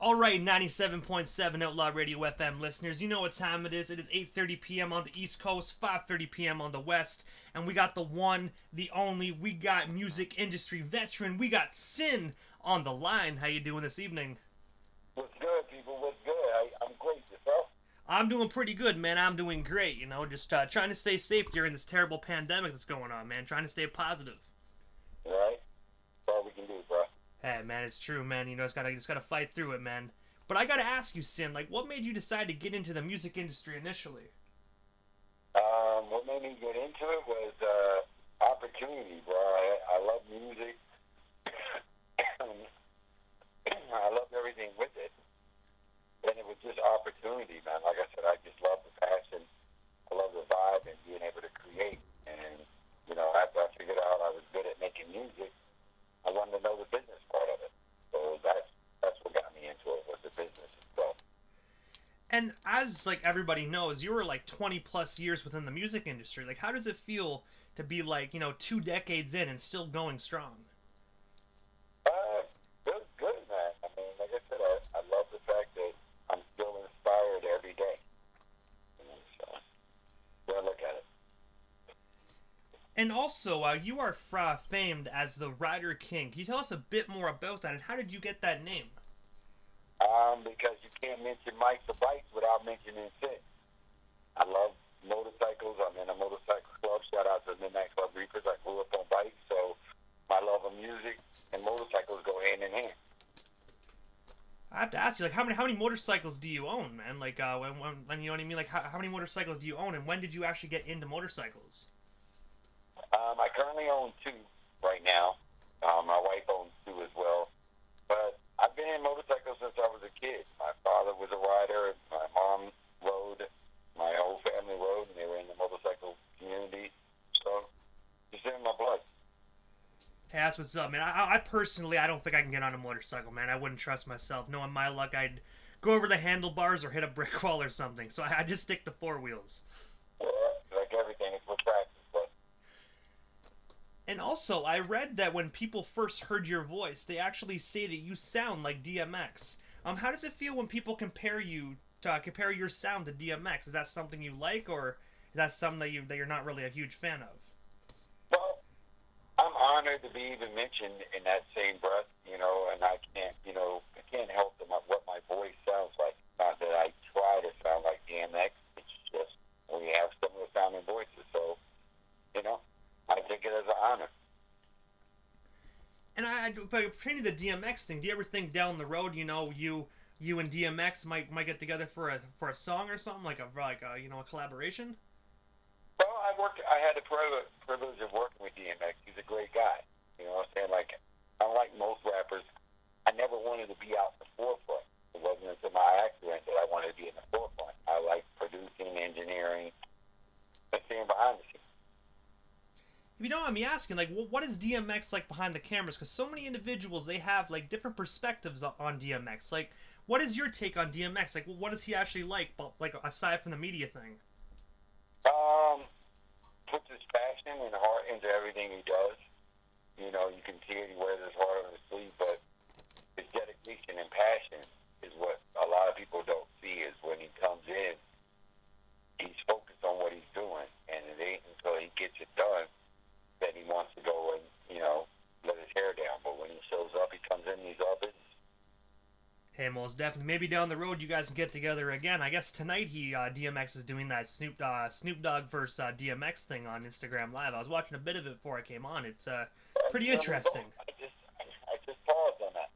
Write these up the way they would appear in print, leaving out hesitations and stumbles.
All right, 97.7 Outlaw Radio FM listeners, you know what time it is. It is 8:30 p.m. on the East Coast, 5:30 p.m. on the West, and we got the one, the only, we got music industry veteran, we got SINN on the line. How you doing this evening? What's good, people? What's good? I'm great. Yourself? I'm doing pretty good, man. I'm doing great. Just trying to stay safe during this terrible pandemic that's going on, man. Trying to stay positive. All right? That's all we can do, bro. Hey, man, it's true, man. Just gotta fight through it, man. But I gotta ask you, SINN, like, what made you decide to get into the music industry initially? What made me get into it was opportunity, bro. I love music. I loved everything with it. And it was just opportunity, man. Like I said, I just love the passion. I love the vibe and being able to create. And, after I figured out I was good at making music, I wanted to know the business part of it. So that's what got me into it, was the business itself. And as like everybody knows, you were like 20 plus years within the music industry. Like, how does it feel to be like 2 decades in and still going strong? Uh, good, man. I mean, like I said, I love the fact that I'm still inspired every day. So, go look at it. And also, you are famed as the Rider King. Can you tell us a bit more about that, and how did you get that name? Because you can't mention Mike the Bikes without mentioning Sid. I love motorcycles. I'm in a motorcycle club. Shout out to Midnight Club Reapers. I grew up on bikes, so my love of music and motorcycles go hand in hand. I have to ask you, like, how many motorcycles do you own, man? Like, when you know what I mean? Like, how many motorcycles do you own, and when did you actually get into motorcycles? I currently own two right now. My wife owns two as well. But I've been in motorcycles since I was a kid. My father was a rider. My mom rode. My whole family rode, and they were in the motorcycle community. So it's in my blood. Hey, that's what's up, man. I personally, I don't think I can get on a motorcycle, man. I wouldn't trust myself. Knowing my luck, I'd go over the handlebars or hit a brick wall or something. So I just stick to four wheels. Like everything, it's for practice. But And also, I read that when people first heard your voice, they actually say that you sound like DMX. How does it feel when people compare your sound to DMX? Is that something you like, or is that something that you're not really a huge fan of? well, I'm honored to be even mentioned in that same breath. And I can't help what my voice sounds like. Not that I try to sound like DMX. It's just we have similar sounding voices. So you know, I take it as an honor. And but pertaining to the DMX thing, do you ever think down the road, you and DMX might get together for a song or something like a collaboration? Well, I had the privilege of working with DMX. He's a great guy. You know what I'm saying? Like, unlike most rappers, I never wanted to be out in the forefront. It wasn't until my accident that I wanted to be in the forefront. I like producing, engineering, and staying behind the scenes. If you don't mind me asking, like, what is DMX like behind the cameras? Because so many individuals they have like different perspectives on DMX. Like, what is your take on DMX? Like, what is he actually like? But like aside from the media thing. Um, Puts his passion and heart into everything he does. You can see it. He wears his heart on his sleeve, but his dedication and passion is what a lot of people don't see. Is when he comes in, he's focused on what he's doing, and it ain't until he gets it done that he wants to go and let his hair down. But when he shows up, he comes in and he's all business. Hey, most definitely. Maybe down the road you guys can get together again. I guess tonight DMX is doing that Snoop Dogg versus DMX thing on Instagram Live. I was watching a bit of it before I came on. It's pretty interesting. I just paused on that.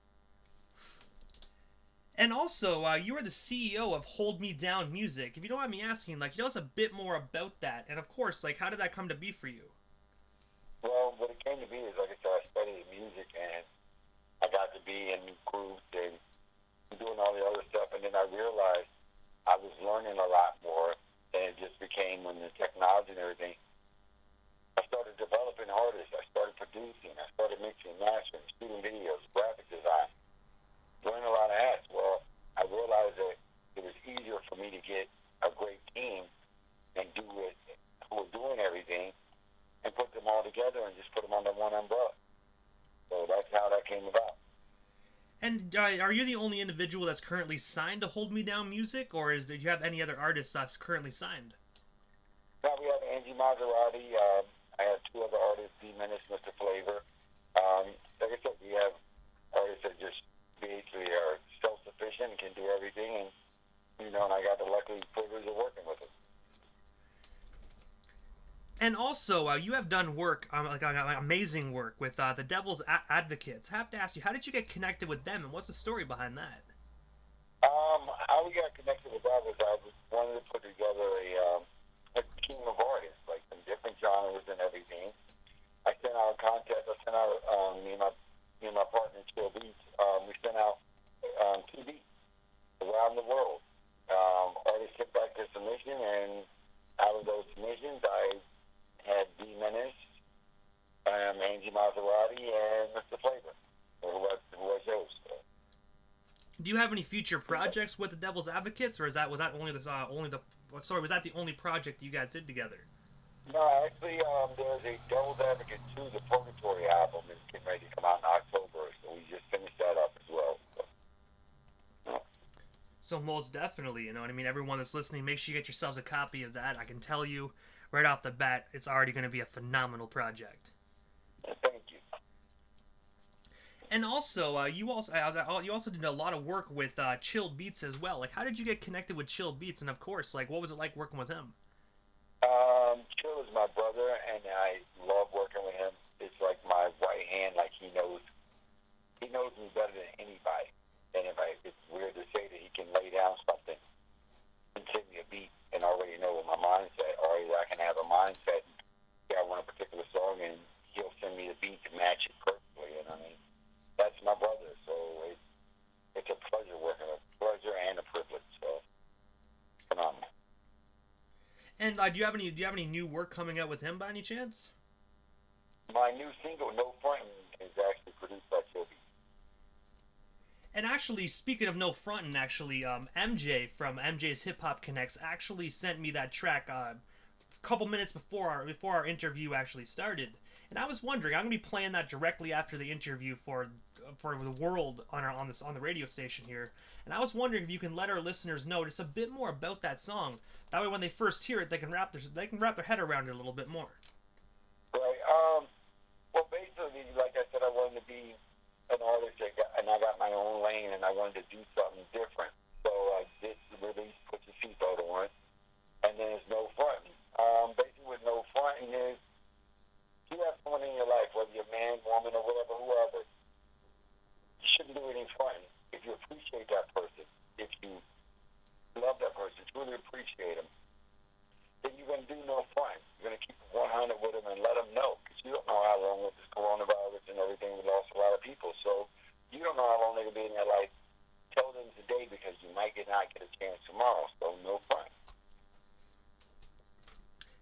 And also, you are the CEO of Hold Me Down Music. If you don't mind me asking, like, tell us a bit more about that. And of course, like, how did that come to be for you? Well, what it came to be is, like I said, I studied music and I got to be in groups and doing all the other stuff, and then I realized I was learning a lot more, and it just became when the technology and everything. I started developing artists. I started producing. I started mixing, mastering, shooting videos, graphic design, learning a lot of hats. Well, I realized that it was easier for me to get a great team and do it who were doing everything and put them all together and just put them under one umbrella. So that's how that came about. And are you the only individual that's currently signed to Hold Me Down Music, or do you have any other artists that's currently signed? Now we have Angie Maserati. I have two other artists, D Menace, Mr. Flavor. Like I said, we have artists that just basically are self-sufficient and can do everything. And, and I got the lucky privilege of working with them. And also, you have done work, amazing work with the Devil's Advocates. I have to ask you, how did you get connected with them, and what's the story behind that? How we got connected with that was I wanted to put together a team of artists, like some different genres and everything. I sent out a contest. I sent out me and my partner Chill Beats. We sent out two beats around the world. Artists sent back their submission, and out of those submissions, I had D Menace, Angie Maserati, and Mr. Flavor, who I chose. Do you have any future projects with the Devil's Advocates, or was that was that the only project you guys did together? No, actually, there's a Devil's Advocate 2, the Purgatory album, is getting ready to come out in October, so we just finished that up as well. So most definitely, you know what I mean? Everyone that's listening, make sure you get yourselves a copy of that. I can tell you right off the bat, it's already going to be a phenomenal project. Thank you. And also, you also did a lot of work with Chill Beats as well. Like, how did you get connected with Chill Beats? And of course, like, what was it like working with him? Chill is my brother, and I love working with him. It's like my right hand. Like he knows me better than anybody. And it's weird to say that he can lay down something and send me a beat and already know what my mindset, or either I can have a mindset. Yeah, I want a particular song, and he'll send me the beat to match it perfectly. And I mean, that's my brother. So it's a pleasure working, a pleasure and a privilege. So phenomenal. And do you have any new work coming out with him by any chance? My new single, No Frontin', is actually produced by Sylvie. And actually, speaking of No Frontin', actually, MJ from MJ's Hip Hop Connects actually sent me that track a couple minutes before our interview actually started. And I was wondering, I'm gonna be playing that directly after the interview for the world on the radio station here. And I was wondering if you can let our listeners know just a bit more about that song. That way, when they first hear it, they can wrap their head around it a little bit more. Right. Well, basically, like I said, I wanted to be an artist, and I got my own lane, and I wanted to do something different. So I did release Put Your Seatbelt On, and then there's No Frontin'. Basically, with No Frontin' is you have someone in your life, whether you're a man, woman, or whatever, whoever, you shouldn't do any fronting. If you appreciate that person, if you love that person, truly appreciate them, then you're going to do no fronting. You're going to keep it 100 with them and let them know, because you don't know how long with this coronavirus and everything, we lost a lot of people. So you don't know how long they're going to be in your life. Tell them today, because you might not get a chance tomorrow. So no fronting.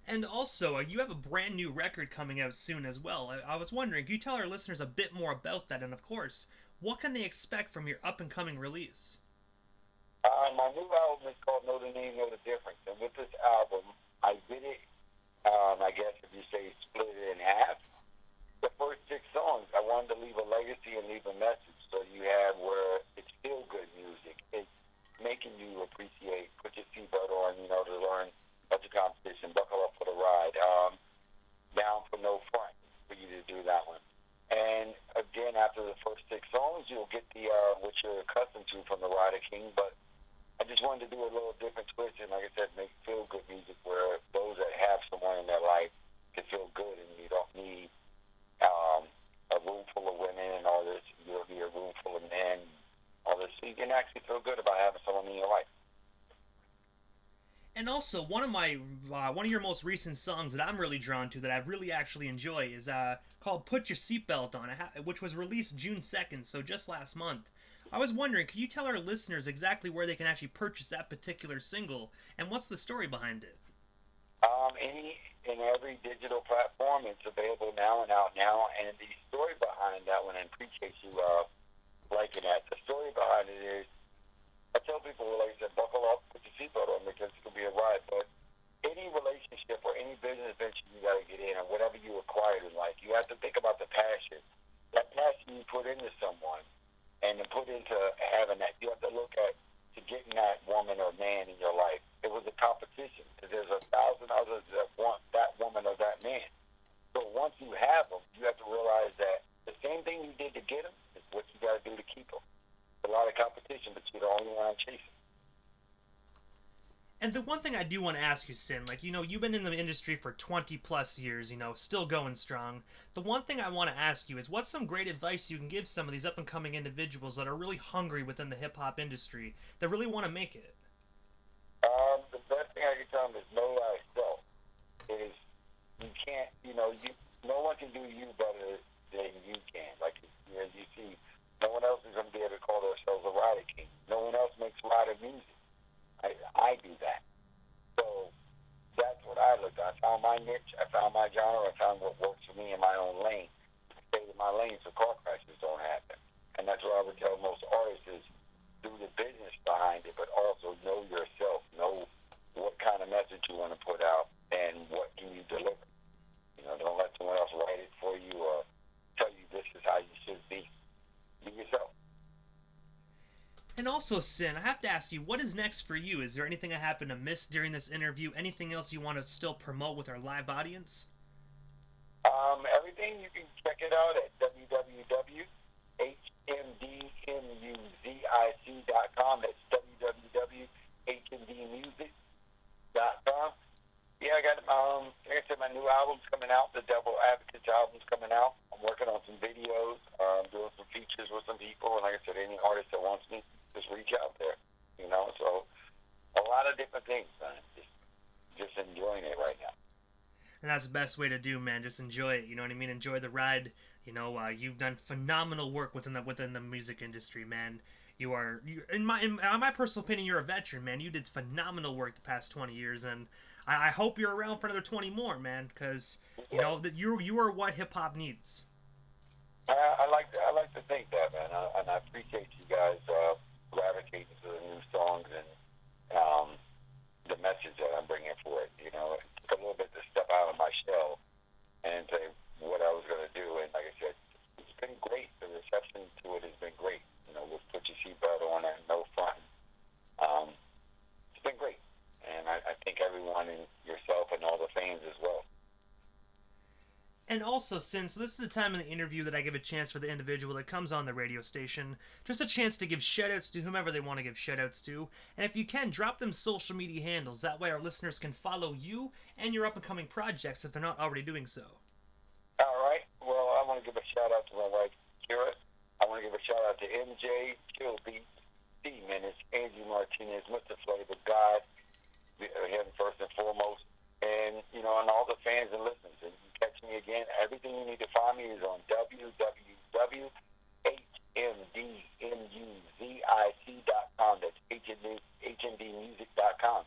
And also, you have a brand new record coming out soon as well. I was wondering, can you tell our listeners a bit more about that? And of course, what can they expect from your up and coming release? My new album is called Know the Name, Know the Difference. And with this album, I did it, I guess if you say split it in half. The first 6 songs, I wanted to leave a legacy and leave a message. So you have where it's feel good music. It's making you appreciate, put your seatbelt on, to learn about the competition, buckle up for the ride. Down for No Front, for you to do that one. And again, after the first 6 songs, you'll get the what you're accustomed to from the Rider King. But I just wanted to do a little different twist, and like I said, make feel good music where those that have someone in their life can feel good, and you don't need a room full of women and all this. You'll be a room full of men, all this. So you can actually feel good about having someone in your life. And also, one of your most recent songs that I'm really drawn to, that I really actually enjoy, is called "Put Your Seatbelt On," which was released June 2nd, so just last month. I was wondering, can you tell our listeners exactly where they can actually purchase that particular single, and what's the story behind it? Any and every digital platform, it's available now and out now. And the story behind that one, and appreciate you liking that. The story behind it is, I tell people, like I said, buckle up, put your seatbelt on, because it's going to be a ride. But any relationship or any business venture you got to get in, or whatever you acquired in life, you have to think about the passion. That passion you put into someone, and to put into having that, you have to look at to getting that woman or man in your life. It was a competition because there's 1,000 others that want that woman or that man. So once you have them, you have to realize that the same thing you did to get them is what you got to do to keep them. It's a lot of competition, but you're the only one chasing. And the one thing I do want to ask you, Sin, like, you've been in the industry for 20 plus years, still going strong. The one thing I want to ask you is what's some great advice you can give some of these up and coming individuals that are really hungry within the hip hop industry, that really want to make it? The best thing I can tell them is know thyself. Is you can't, no one can do you better than you can. Like, you see, no one else is going to be able to call themselves a rider king. No one else makes rider music. I do that. So that's what I looked at. I found my niche. I found my genre. I found what works for me in my own lane. Stay in my lane so car crashes don't happen. And that's what I would tell most artists is do the business behind it, but also know yourself. Know what kind of message you want to put out and what can you deliver. Don't let someone else write it for you or tell you this is how you should be. Be yourself. And also, Sin, I have to ask you, what is next for you? Is there anything I happen to miss during this interview? Anything else you want to still promote with our live audience? Everything, you can check it out at www.hmdmusic.com. That's www.hmdmusic.com. Yeah, I got like I said, my new album's coming out. The Devil Advocates album's coming out. I'm working on some videos, doing some features with some people. And like I said, any artist that wants me, just reach out there. So a lot of different things, man. Just enjoying it right now. And that's the best way to do, man. Just enjoy it. You know what I mean? Enjoy the ride. You've done phenomenal work within the music industry, man. In my personal opinion, you're a veteran, man. You did phenomenal work the past 20 years, and I hope you're around for another 20 more, man. Because Yeah. that you are what hip hop needs. I like to think that, man, and I appreciate you guys gravitating to the new songs and the message that I'm bringing forward. It took a little bit to step out of my shell and say what I was going to do, and like I said, it's been great. The reception to it has been great. With Put Your Seatbelt On and No Front. It's been great, and I think everyone and yourself and all the fans as well. And also, since this is the time in the interview that I give a chance for the individual that comes on the radio station, just a chance to give shoutouts to whomever they want to give shoutouts to. And if you can, drop them social media handles. That way our listeners can follow you and your up and coming projects if they're not already doing so. All right. Well, I want to give a shout out to my wife, Kira. I want to give a shout out to MJ, Kill Beat, C Menace, Angie Martinez, Mr. Flavor, God, him first and foremost, and and all the fans and listeners. And you catch me again. Everything you need to find me is on www.hmdmusic.com. That's hmdmusic.com.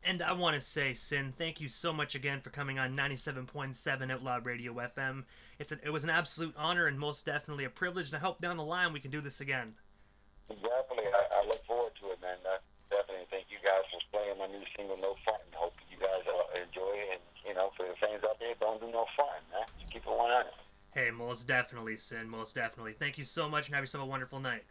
And I want to say, Sin, thank you so much again for coming on 97.7 Outlaw Radio FM. It was an absolute honor and most definitely a privilege, and I hope down the line we can do this again. Definitely. I look forward to it, man. Definitely. Thank you guys for playing my new single, No Front. Hope you guys enjoy it. And, for the fans out there, don't do no front, man. Just keep it 100. Hey, most definitely, Sin, most definitely. Thank you so much and have yourself a wonderful night.